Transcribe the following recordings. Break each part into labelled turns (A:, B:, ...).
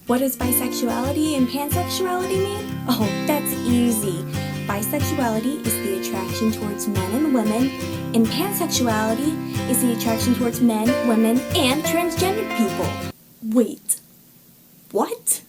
A: What does bisexuality and pansexuality mean? Oh, that's easy. Bisexuality is the attraction towards men and women, and pansexuality is the attraction towards men, women, and transgender people. Wait, what?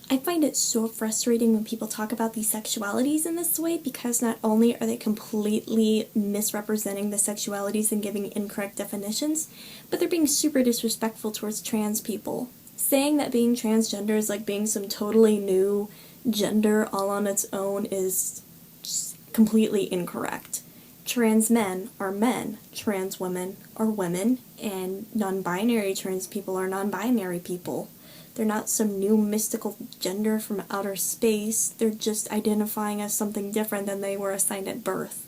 A: I find it so frustrating when people talk about these sexualities in this way, because not only are they completely misrepresenting the sexualities and giving incorrect definitions, but they're being super disrespectful towards trans people. Saying that being transgender is like being some totally new gender all on its own is just completely incorrect. Trans men are men, trans women are women, and non-binary trans people are non-binary people. They're not some new mystical gender from outer space. They're just identifying as something different than they were assigned at birth.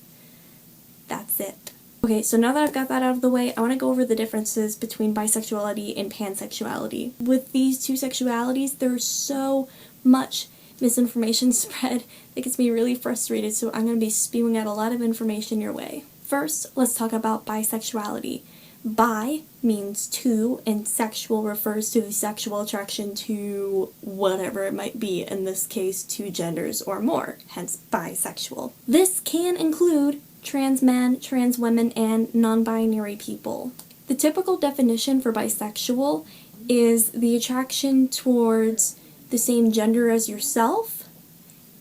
A: That's it. Okay, so now that I've got that out of the way, I want to go over the differences between bisexuality and pansexuality. With these two sexualities, there's so much misinformation spread that gets me really frustrated, so I'm going to be spewing out a lot of information your way. First, let's talk about bisexuality. Bi means two, and sexual refers to the sexual attraction to whatever it might be, in this case, two genders or more, hence bisexual. This can include trans men, trans women, and non-binary people. The typical definition for bisexual is the attraction towards the same gender as yourself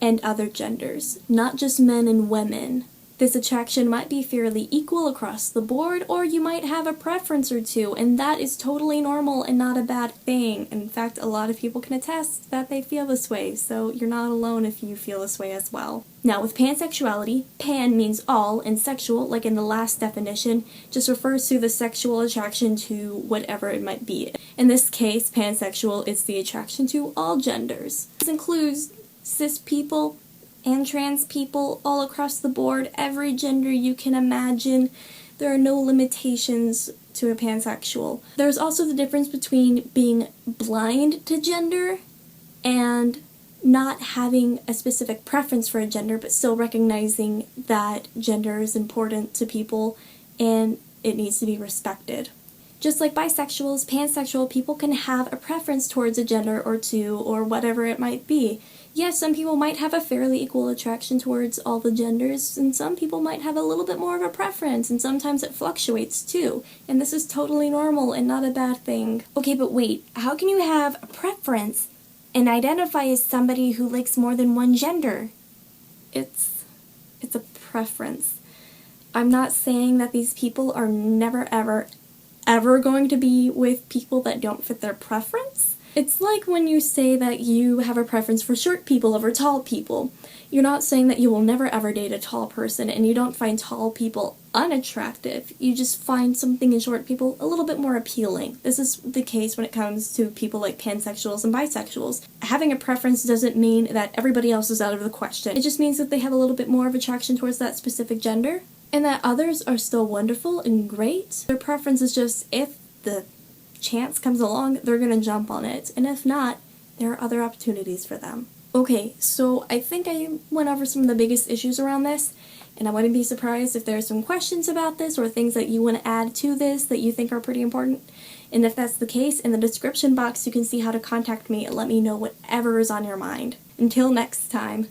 A: and other genders, not just men and women. This attraction might be fairly equal across the board, or you might have a preference or two, and that is totally normal and not a bad thing. In fact, a lot of people can attest that they feel this way, so you're not alone if you feel this way as well. Now, with pansexuality, pan means all, and sexual, like in the last definition, just refers to the sexual attraction to whatever it might be. In this case, pansexual is the attraction to all genders. This includes cis people and trans people all across the board, every gender you can imagine. There are no limitations to a pansexual. There's also the difference between being blind to gender and not having a specific preference for a gender, but still recognizing that gender is important to people and it needs to be respected. Just like bisexuals, pansexual people can have a preference towards a gender or two, or whatever it might be. Yes, some people might have a fairly equal attraction towards all the genders, and some people might have a little bit more of a preference, and sometimes it fluctuates too. And this is totally normal and not a bad thing. Okay, but wait, how can you have a preference and identify as somebody who likes more than one gender? It's a preference. I'm not saying that these people are never ever going to be with people that don't fit their preference. It's like when you say that you have a preference for short people over tall people. You're not saying that you will never ever date a tall person and you don't find tall people unattractive. You just find something in short people a little bit more appealing. This is the case when it comes to people like pansexuals and bisexuals. Having a preference doesn't mean that everybody else is out of the question. It just means that they have a little bit more of attraction towards that specific gender, and that others are still wonderful and great. Their preference is just, if the chance comes along, they're gonna jump on it, and if not, there are other opportunities for them. Okay, so I think I went over some of the biggest issues around this, and I wouldn't be surprised if there are some questions about this or things that you want to add to this that you think are pretty important. And if that's the case, in the description box you can see how to contact me and let me know whatever is on your mind. Until next time.